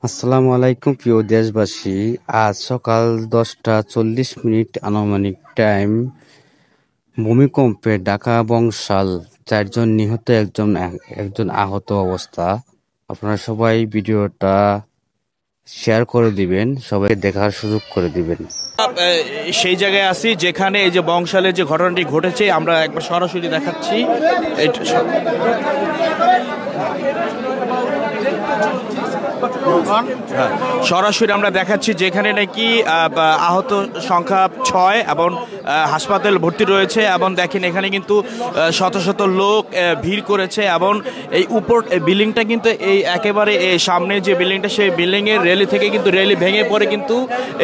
আসসালামু আলাইকুম প্রিয় দেশবাসী। আজ সকাল 10টা 40 মিনিট আনুমানিক টাইম, ভূমিকম্পে ঢাকা বংশাল 4 জন নিহত, একজন আহত অবস্থা। আপনারা সবাই ভিডিওটা শেয়ার করে দিবেন, সবাই দেখার সুযোগ করে দিবেন। সেই জায়গায় আছি যেখানে এই যে বংশালের যে ঘটনাটি ঘটেছে আমরা একবার সরাসরি দেখাচ্ছি। সরাসরি আমরা দেখাচ্ছি যেখানে নাকি আহত সংখ্যা 6 এবং হাসপাতাল ভর্তি রয়েছে, এবং দেখেন এখানে কিন্তু শত শত লোক ভিড় করেছে, এবং এই উপর বিল্ডিংটা কিন্তু এই একেবারে এই সামনে যে বিল্ডিংটা সেই বিল্ডিংয়ের রেলি থেকে কিন্তু রেলি ভেঙে পড়ে কিন্তু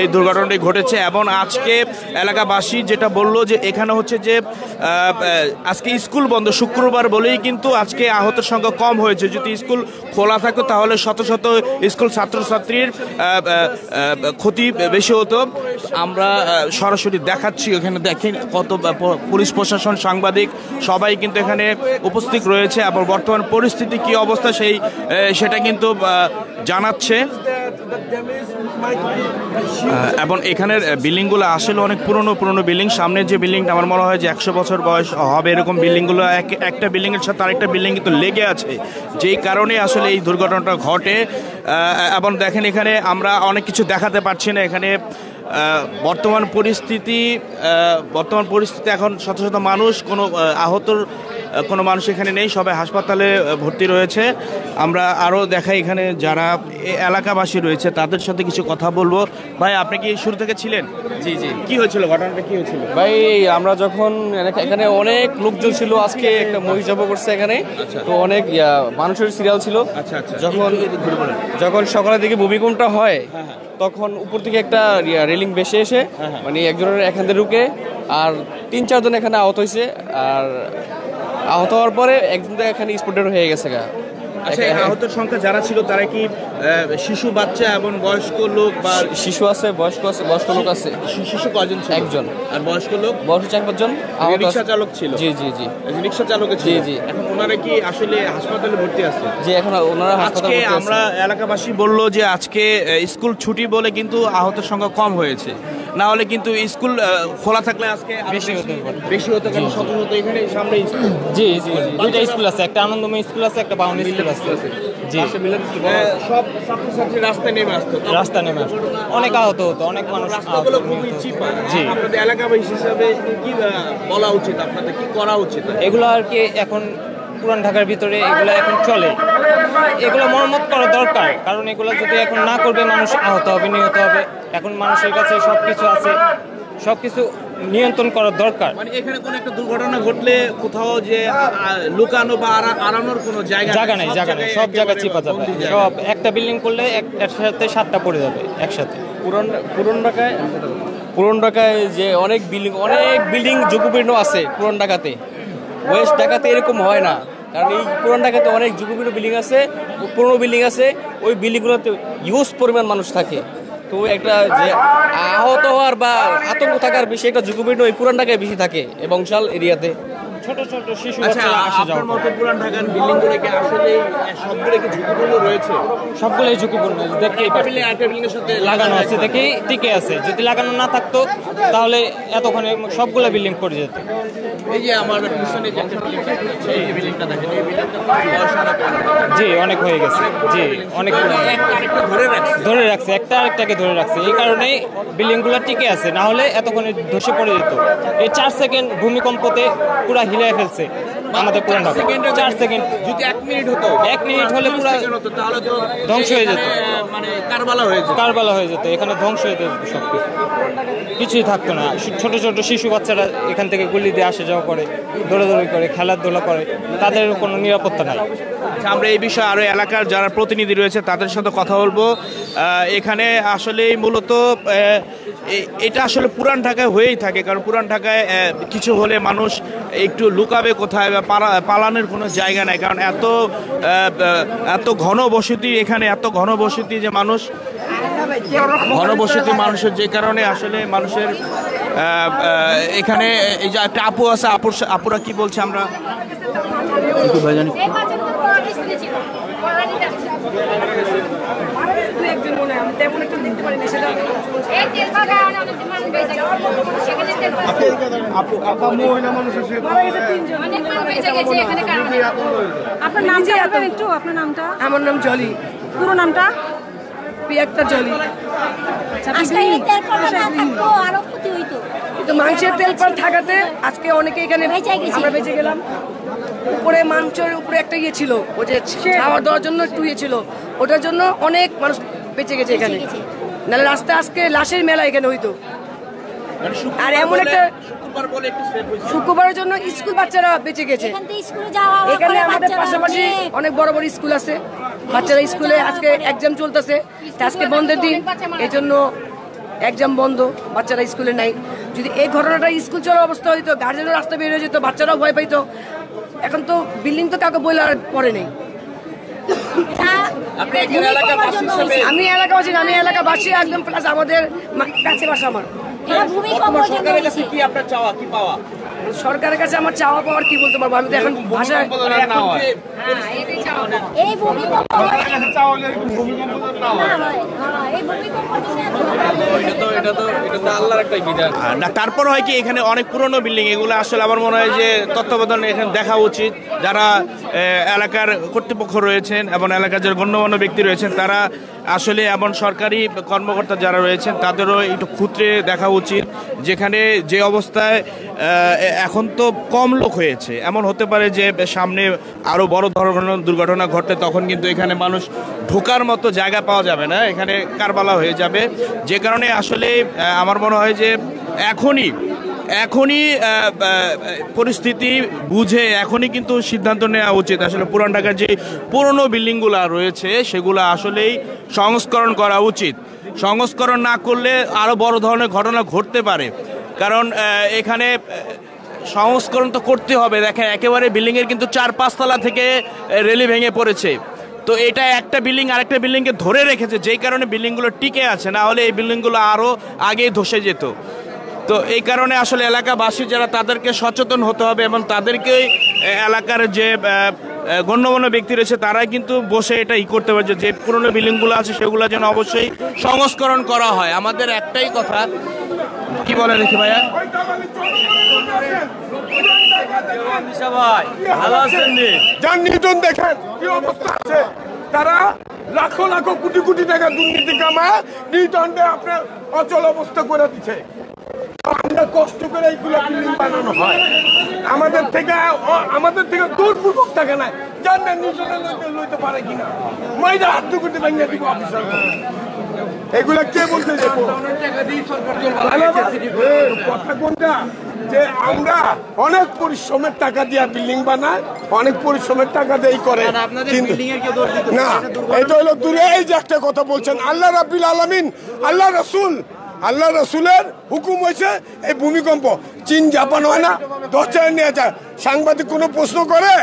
এই দুর্ঘটনাটি ঘটেছে। এবং আজকে এলাকাবাসী যেটা বললো যে এখানে হচ্ছে যে আজকে স্কুল বন্ধ, শুক্রবার বলেই কিন্তু আজকে আহতের সংখ্যা কম হয়েছে। যদি স্কুল খোলা থাকতো তাহলে শত শত স্কুল ছাত্রছাত্রীর ক্ষতি বেশি হতো। আমরা সরাসরি দেখাচ্ছি, ওখানে দেখেন কত পুলিশ প্রশাসন, সাংবাদিক সবাই কিন্তু এখানে উপস্থিত রয়েছে, এবং বর্তমান পরিস্থিতি কি অবস্থা সেটা কিন্তু জানাচ্ছে। এবং এখানের বিল্ডিংগুলো আসলে অনেক পুরনো বিল্ডিং। সামনে যে বিল্ডিংটা আমার মনে হয় যে 100 বছর বয়স হবে এরকম বিল্ডিংগুলো একটা বিল্ডিংয়ের সাথে আরেকটা বিল্ডিং কিন্তু লেগে আছে, যেই কারণে আসলে এই দুর্ঘটনাটা ঘটে। এবং দেখেন এখানে আমরা অনেক কিছু দেখাতে পারছি না। এখানে বর্তমান পরিস্থিতি এখন শত শত মানুষ, কোনো আহতর কোনো মানুষ এখানে নেই, সবাই হাসপাতালে ভর্তি রয়েছে। আমরা আরও দেখাই এখানে যারা এলাকাবাসী রয়েছে তাদের সাথে কিছু কথা বলবো। ভাই, আপনি কি শুরু থেকে ছিলেন? জি জি। কি হয়েছিল, ঘটনাটা কি হয়েছিল? ভাই, আমরা যখন এখানে অনেক লোকজন ছিল, আজকে একটা মহিষাব করছে এখানে, তো অনেক মানুষের সিরিয়াল ছিল। যখন সকালের দিকে ভূমিকম্পটা হয় তখন উপর থেকে একটা রেলিং ভেসে এসে মানে একজনের এখান থেকে ঢুকে আর 3-4 জন এখানে আহত হয়েছে। আর আহত হওয়ার পরে একজন এখানে স্পটেড হয়ে গেছে গা। আচ্ছা, আহতের সংখ্যা যারা ছিল তারা কি শিশু, বাচ্চা এবং বয়স্ক লোক? বা শিশু আছে, বয়স্ক লোক আছে। শিশু কয়জন ছিল? একজন। আর বয়স্ক লোক? বয়স্ক 4-5 জন। রিক্সা চালক ছিল? জি জি জি। রিক্সা চালক ছিল? জি জি। এখন ওনারা কি আসলে হাসপাতালে ভর্তি আছে? জি, এখন ওনারা হাসপাতালে ভর্তি আছে। আমরা এলাকাবাসী বললো যে আজকে স্কুল ছুটি বলে কিন্তু আহতের সংখ্যা কম হয়েছে, না হলে কিন্তু স্কুল খোলা থাকলে আজকে বেশি হতো। কারণ শত শত এখানে সামনে স্কুল। জি, দুইটা স্কুল আছে, একটা আনন্দময় স্কুল আছে, একটা বাউন্ডারি স্কুল আছে। জি, সব ছাত্রছাত্রী রাস্তায় নেমে আসতো, অনেক আহত হতো, অনেক মানুষ রাস্তাগুলো খুবই চিপা। জি, আপনাদের এলাকাবাসী হিসাবে কি বলা উচিত, আপনাদের কি করা উচিত? এগুলো আর কি এখন পুরান ঢাকার ভিতরে এগুলো এখন চলে, এগুলো মরম্মত করা দরকার। কারণ এগুলো যদি এখন না করবে মানুষ আহত হবে, নিহত হবে। এখন মানুষের কাছে সবকিছু আছে, সবকিছু নিয়ন্ত্রণ করার দরকার। মানে এখানে কোনো একটা দুর্ঘটনা ঘটলে কোথাও যে লুকানো বা আড়ানোর কোনো জায়গা নেই, সব জায়গা চিপা যাবে। সব একটা বিল্ডিং করলে একসাথে 7টা পড়ে যাবে একসাথে। পুরান ঢাকায় যে অনেক বিল্ডিং ঝুঁকিপূর্ণ আছে পুরান ঢাকাতে। ওয়েস্ট ঢাকাতে এরকম হয় না, কারণ এই পুরান ঢাকাতে অনেক ঝুঁকিপূর্ণ বিল্ডিং আছে, পুরনো বিল্ডিং আছে। ওই বিল্ডিংগুলোতে হিউজ পরিমাণ মানুষ থাকে। তো একটা যে আহত হওয়ার বা আতঙ্ক থাকার বিষয়, একটা ঝুঁকিপূর্ণ ওই পুরান ঢাকায় বেশি থাকে এই বংশাল এরিয়াতে। ছোট ছোট শিশু আপনার মতে পুরান ঢাকার বিল্ডিংগুলো কি আসলে সবগুলো কি ঝুঁকিপূর্ণ রয়েছে? সবগুলোই ঝুঁকিপূর্ণ। বিল্ডিংয়ের সাথে লাগানো আছে দেখি টিকে আছে, যদি লাগানো না থাকতো তাহলে এতক্ষণে সবগুলো বিল্ডিং পড়ে যেত। এই যে আমার পিছনে যে একটা বিল্ডিং আছে, এই বিল্ডিংটা দেখেন, এই বিল্ডিংটা বয়স জি অনেক হয়ে গেছে। জি, অনেক ধরে রাখছে, একটা আরেকটাকে ধরে রাখছে। এই কারণেই বিল্ডিংগুলো টিকে আছে, না হলে এতক্ষণে ধসে পড়ে যেত। এই 4 সেকেন্ড ভূমিকম্পতে পুরো হিলে ফেলছে আমাদের পুরান ঢাকা। 4 সেকেন্ড, যদি 1 মিনিট হতো, 1 মিনিট হলে পুরো তাহলে তো ধ্বংস হয়ে যেত, মানে কারবালা হয়ে যেত। এখানে ধ্বংস হয়ে যেত, সবকিছু কিছুই থাকতো না। ছোট ছোট শিশু বাচ্চারা এখান থেকে গুলি দিয়ে আসা যাওয়া করে, দৌড়াদৌড়ি করে, খেলাধুলা করে, তাদের কোনো নিরাপত্তা নাই। আমরা এই বিষয়ে আরও এলাকার যারা প্রতিনিধি রয়েছে তাদের সাথে কথা বলবো। এখানে আসলে মূলত এটা আসলে পুরান ঢাকায় হয়েই থাকে, কারণ পুরান ঢাকায় কিছু হলে মানুষ একটু লুকাবে কোথায়, বা পালানোর কোনো জায়গা নাই। কারণ এত ঘনবসতি, এখানে এত ঘনবসতি যে ঘনবসতি মানুষের, যে কারণে আসলে মানুষের এখানে এই যে একটা আপু আছে, আপুরা কি বলছে আমরা একটু ভাই জানি। একজন মনে হয়, আমি তেমন একটা দেখতে পারি না সেটা। আপনার নামটা বলবেন একটু, আপনার নামটা? আমার নাম জলি। পুরো নামটা? পিয়াক্তা জলি। তো মাংসের তেল পাল থাকাতে আজকে অনেকে এখানে আমরা বেঁচে গেলাম। উপরে মাংসের উপরে একটা ইয়ে ছিল, ও যে খাওয়া দেওয়ার জন্য একটু ইয়ে ছিল, ওটার জন্য অনেক মানুষ বেঁচে গেছে এখানে। নাহলে রাস্তায় আজকে লাশের মেলা এখানে হইতো। আর এমন একটা শুক্রবারের জন্য স্কুল বাচ্চারা বেঁচে গেছে। এখানে আমাদের পাশাপাশি অনেক বড় বড় স্কুল আছে, বাচ্চারা স্কুলে আজকে এক্সাম চলতেছে, আজকে বন্ধের দিন, এই জন্য এক্সাম বন্ধ, বাচ্চারা স্কুলে নাই। যদি এই ঘটনাটা স্কুল চলার অবস্থা হইতো, গার্জেনও রাস্তা বের হয়ে যেত, বাচ্চারাও ভয় পাইতো। এখন তো বিল্ডিং তো কাউকে বইলে আর পরে নেই। আমি এলাকাবাসী, আমি এলাকাবাসী একদম, প্লাস আমাদের কাছে বাসা আমার। সরকারের কাছে আমার চাওয়া পাওয়ার কি বলতে পারবো, আমি তো এখন ভাষায় না। তারপর হয় কি এখানে অনেক পুরনো বিল্ডিং, এগুলো আসলে আমার মনে হয় যে তত্ত্বাবধান এখানে দেখা উচিত। যারা এলাকার কর্তৃপক্ষ রয়েছেন এবং এলাকার যারা গণ্যমান্য ব্যক্তি রয়েছেন, তারা আসলে এমন সরকারি কর্মকর্তা যারা রয়েছেন তাদেরও একটু খুঁতরে দেখা উচিত। যেখানে যে অবস্থায় এখন তো কম লোক হয়েছে, এমন হতে পারে যে সামনে আরও বড় ধরনের দুর্ঘটনা ঘটে, তখন কিন্তু এখানে মানুষ ঢোকার মতো জায়গা পাওয়া যাবে না, এখানে কারবালা হয়ে যাবে। যে কারণে আসলে আমার মনে হয় যে এখনই পরিস্থিতি বুঝে এখনই কিন্তু সিদ্ধান্ত নেওয়া উচিত। আসলে পুরান ঢাকার যে পুরনো বিল্ডিংগুলো রয়েছে সেগুলো আসলেই সংস্করণ করা উচিত। সংস্করণ না করলে আরও বড় ধরনের ঘটনা ঘটতে পারে, কারণ এখানে সংস্করণ তো করতে হবে। দেখেন একেবারে বিল্ডিংয়ের কিন্তু 4-5 তলা থেকে রেলি ভেঙে পড়েছে, তো এটা একটা বিল্ডিং আরেকটা বিল্ডিংকে ধরে রেখেছে, যেই কারণে বিল্ডিংগুলো টিকে আছে, না হলে এই বিল্ডিংগুলো আরও আগেই ধসে যেত। তো এই কারণে আসলে এলাকাবাসী যারা, তাদেরকে সচেতন হতে হবে এবং তাদেরকেই এলাকার যে গণ্যমান্য ব্যক্তি রয়েছে তারাই কিন্তু বসে এটা করতে পারছে, যে পুরনো বিল্ডিংগুলো আছে সেগুলো যেন অবশ্যই সংস্করণ করা হয়। আমাদের একটাই কথা, কি বলে দেখি ভাইয়া? যার নির্জন দেখেন কি অবস্থা আছে, তারা লাখো লাখো কোটি কোটি টাকা দুর্নীতি কামায় নির্দণ্ডে আপনার অচল অবস্থা করে দিচ্ছে। আমরা কষ্ট করে এইগুলো বিল্ডিং বানানো হয়, আমাদের থেকে দূরপূর্বক থাকে না, যার না নির্জনে লইতে পারে কিনা মহিলা হাত কোটি ভেঙে দিব অফিসার। এগুলা কে বলতে যাবো? কথা কোনটা যে আমরা অনেক পরিশ্রমের টাকা দিয়ে বিল্ডিং বানায়, অনেক পরিশ্রমের টাকা দিয়ে করে না। এটা হলো দূরে। এই যে একটা কথা বলছেন, আল্লাহ রাব্বুল আলামিন, আল্লাহ রসুলের হুকুম হয়েছে এই ভূমিকম্প। চীন জাপান হয় না, 10 জায়গায় নিয়ে যায়। সাংবাদিক কোনো প্রশ্ন করে?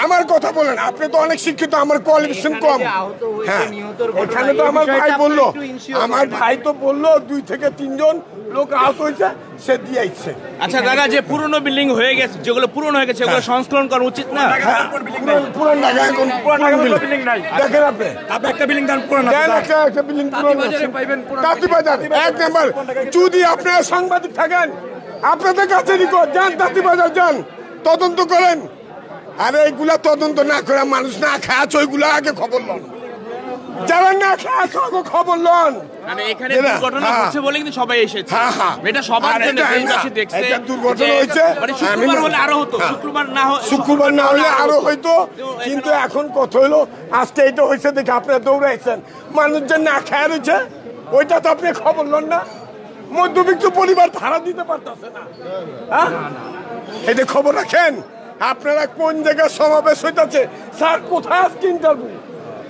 আমার কথা বলেন, আপনি তো অনেক শিক্ষিত, আমার কোয়ালিফিকেশন কম। হ্যাঁ, এখানে তো আমার ভাই তো বললো 2 থেকে 3 জন লোক আহত হয়েছে, সে দিয়ে আসছে। আচ্ছা দাদা, যে পুরনো বিল্ডিং হয়ে গেছে, যেগুলো পুরনো হয়ে গেছে, সেগুলো সংস্করণ করা উচিত না? পুরান ঢাকা এখন বিল্ডিং নাই। দেখেন আপনি একটা বিল্ডিং দেন, পুরান একটা বিল্ডিং তাঁতীবাজার 1 নাম্বার। যদি আপনারা সাংবাদিক থাকেন, আপনাদের কাছে যান, তাঁতীবাজার যান, তদন্ত করেন। আরে এইগুলা তদন্ত না করে মানুষ না খায়, ওইগুলা আগে খবর লন। যারা না খায় খবর লন। মানে এখানে দুর্ঘটনা হচ্ছে বলে কিন্তু সবাই এসেছে। এটা সবার জন্য দেখছে। এটা দুর্ঘটনা হয়েছে, মানে শুক্রবার হলে আরো হতো, শুক্রবার না হলে আরো হইতো। কিন্তু এখন কথা হইলো আজকে এটা হয়েছে দেখে আপনারা দৌড়াইছেন, মানুষজন না খায় রয়েছে, ওইটা তো আপনি খবর লন না। মধ্যবিত্ত পরিবার ভাড়া দিতে পারতেছে না, এটা খবর রাখেন। আপনারা কোন জায়গায় সমাবেশ হইতেছে, স্যার কোথায় আজকে ইন্টারভিউ?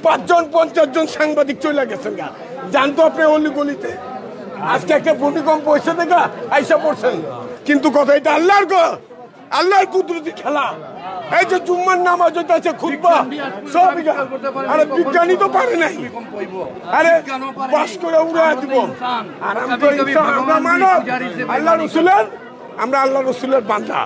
5-50 জন সাংবাদিক চলে গেছেন গা, জানতো আপনি অলিগলিতে। আজকে একটা ভূমিকম্প হয়েছে দেখা আইসা পড়ছেন, কিন্তু কথা এটা আল্লাহর কুদরতি খেলা। এই যে জুম্মার নামাজ হইতেছে, খুতবা সব, আরে বিজ্ঞানী তো পারে নাই, আরে পাস করে উড়ে দিব। আর আমরা মানব, আমরা আল্লাহ রসুলের বান্দা।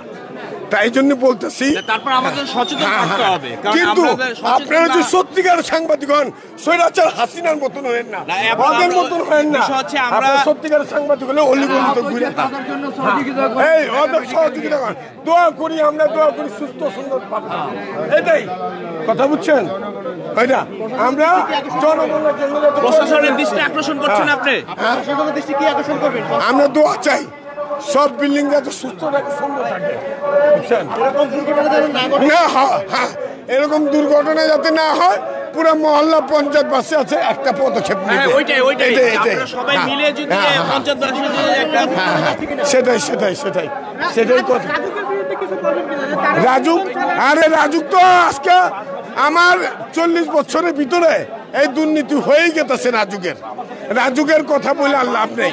তাই জন্য বলতেছি তারপর আমাদের সচেতন থাকতে হবে, কারণ কিন্তু আমরা সচেতন আপনারা যে না- সত্যিকার সাংবাদিক হন, স্বৈরাচার হাসিনার মতন হয়েন না, না, এখন ওদের আমরা- মতন হয়েন না। বিষয় হচ্ছে আমরা- আপনারা সত্যিকার সাংবাদিক হলে অলিগলিতে ঘুরে এই ওদের সহযোগিতা করেন। দোয়া করি, আমরা দোয়া করি সুস্থ সুন্দর পাবনা, এটাই কথা বুঝছেন? ওইটা আমরা জনগণের জন্য যাতে প্রশাসনের দৃষ্টি আকর্ষণ করছেন আপনি? আমরা দোয়া চাই সব বিল্ডিং যাতে সুস্থ থাকে, সুন্দর থাকে, বুঝছেন? না হ্যাঁ, এরকম দুর্ঘটনা যাতে না হয়, পুরো মহল্লা পঞ্চায়েত বাসে আছে একটা পদক্ষেপ নিতে। হ্যাঁ, ওইটাই এটাই। আমরা সবাই হ্যাঁ, মিলে যদি হ্যাঁ, হ্যাঁ, পঞ্চায়েত বাসী যদি একটা সেটাই কথা। রাজুক তো আজকে আমার 40 বছরের ভিতরে এই দুর্নীতি হয়েই গেছে। রাজুকের কথা বলে আর লাভ নেই,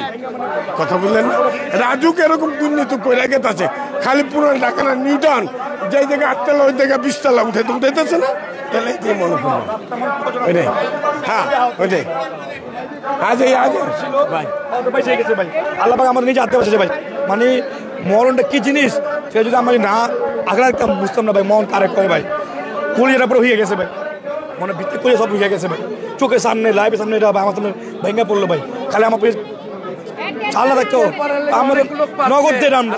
কথা বললেন না? রাজুক এরকম দুর্নীতি করে গেছে, খালি পুরো ঢাকা না, নিউটন যে জায়গায় 8 তলা ওই জায়গায় 20 তলা উঠেতেছে না, তাহলে কি মনে করবো? ওইটাই, হ্যাঁ ওইটাই। আজ ভাই আল্লাহ পাক আমাদের নিজে হাতে বসেছে ভাই, মানে মরণটা কি জিনিস সে যদি আমি না আগে রাখতাম বুঝতাম না ভাই। মরণ কারে করে ভাই, কলিজাটা পুরো হয়ে গেছে ভাই, মানে ভিত্তি করে সব হয়ে গেছে ভাই, চোখের সামনে লাইভের সামনে এটা ভাই আমার সামনে ভেঙে পড়লো ভাই। খালি আমার চাল্লা থাকতো আমাদের নগদ দিয়ে আমরা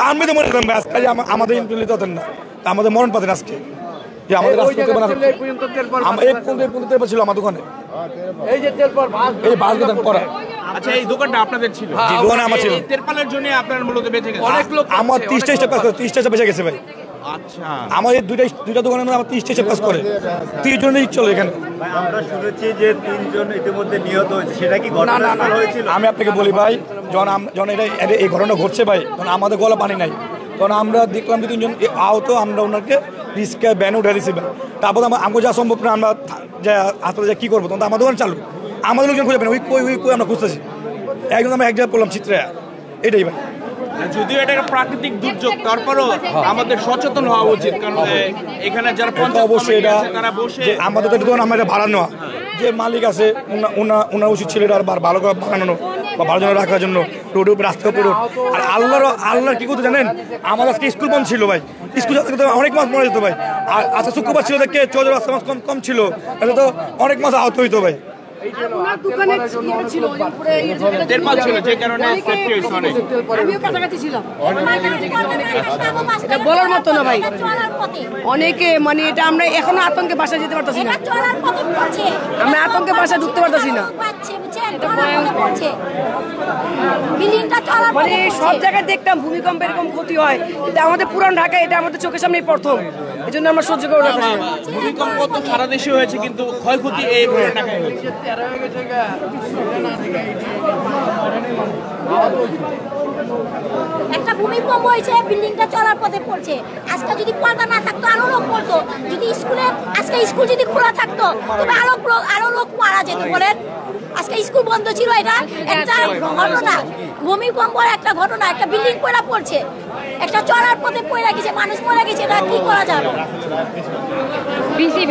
আমি তো মরে যেতাম ভাই। আজকে আমাদের ইন্টারলিত হতেন না, আমাদের মরণ পাতেন আজকে যে আমাদের তেল ছিল আমার দোকানে, এই বাস বেতন করা। আচ্ছা, এই দোকানটা আপনাদের ছিল? জি, দোকানে আমার ছিল। এই তেরপালের জন্য আপনার মূলত বেঁচে গেছে অনেক লোক। আমার 30টা স্টেপ কাজ করে, 30টা বেঁচে গেছে ভাই। আচ্ছা, আমাদের দুইটা দোকানের মধ্যে আমার 30টা স্টেপ কাজ করে, 30 জনের চলো এখানে। আমরা শুনেছি যে 3 জন ইতিমধ্যে নিহত হয়েছে, সেটা কি ঘটনা হয়েছিল? আমি আপনাকে বলি ভাই, যখন এটা এই ঘটনা ঘটছে ভাই, তখন আমাদের গলা পানি নাই, তখন আমরা দেখলাম 2-3 জন আহত, আমরা ওনাকে রিস্কে ব্যানে উঠে দিয়েছি ভাই। তারপর আমাকে যা সম্ভব না আমরা হাসপাতালে যা কী করবো, তখন আমাদের দোকান চালু, আমাদের লোকজন খুঁজে পাই না, ওই কই আমরা খুঁজতেছি। একজন আমরা এক জায়গায় পড়লাম চিত্রে, এটাই ভাই। যদিও এটা একটা প্রাকৃতিক দুর্যোগ, তারপরও আমাদের সচেতন হওয়া উচিত, কারণ এখানে যারা অবশ্যই এটা তারা বসে আমাদের তো দোকান আমরা এটা ভাড়া নেওয়া, যে মালিক আছে ওনার উচিত ছিল এটা আর ভালো করে বানানো বা ভালো জন্য রাখার জন্য, রোডের উপরে রাস্তা উপরে। আর আল্লাহর কি করতে জানেন, আমাদের আজকে স্কুল বন্ধ ছিল ভাই, স্কুল অনেক মাছ মরে যেত ভাই। আর আজকে শুক্রবার ছিল দেখে চৌদ্দ রাস্তা মাছ কম ছিল, তাহলে তো অনেক মাছ আহত হইতো ভাই। তেরপাল ছিল, যে কারণে বলার মতো না ভাই, অনেকে মানে এটা আমরা এখনো আতঙ্কে বাসা যেতে পারতেছি না, আমরা আতঙ্কে বাসা ঢুকতে পারতেছি না। মানে সব জায়গায় দেখতাম ভূমিকম্প এরকম ক্ষতি হয়, এটা আমাদের পুরান ঢাকা, এটা আমাদের চোখের সামনে প্রথম, এই জন্য আমরা সহ্য করে রাখছি। ভূমিকম্প তো সারা দেশে হয়েছে, কিন্তু ক্ষয়ক্ষতি এই ঢাকায় হয়েছে। একটা ভূমিকম্প হয়েছে, বিল্ডিংটা চলার পথে পড়ছে। আজকে যদি পর্দা না থাকতো আরো লোক পড়তো, যদি আজকে স্কুল যদি খোলা থাকতো তবে আরো লোক মারা যেত। বলেন, আজকে স্কুল বন্ধ ছিল, এটা একটা ঘটনা, ভূমিকম্পের একটা ঘটনা, একটা বিল্ডিং পড়া পড়ছে, একটা চলার পথে পড়ে গেছে, মানুষ মরে গেছে, এটা কি করা যাবে? বেশি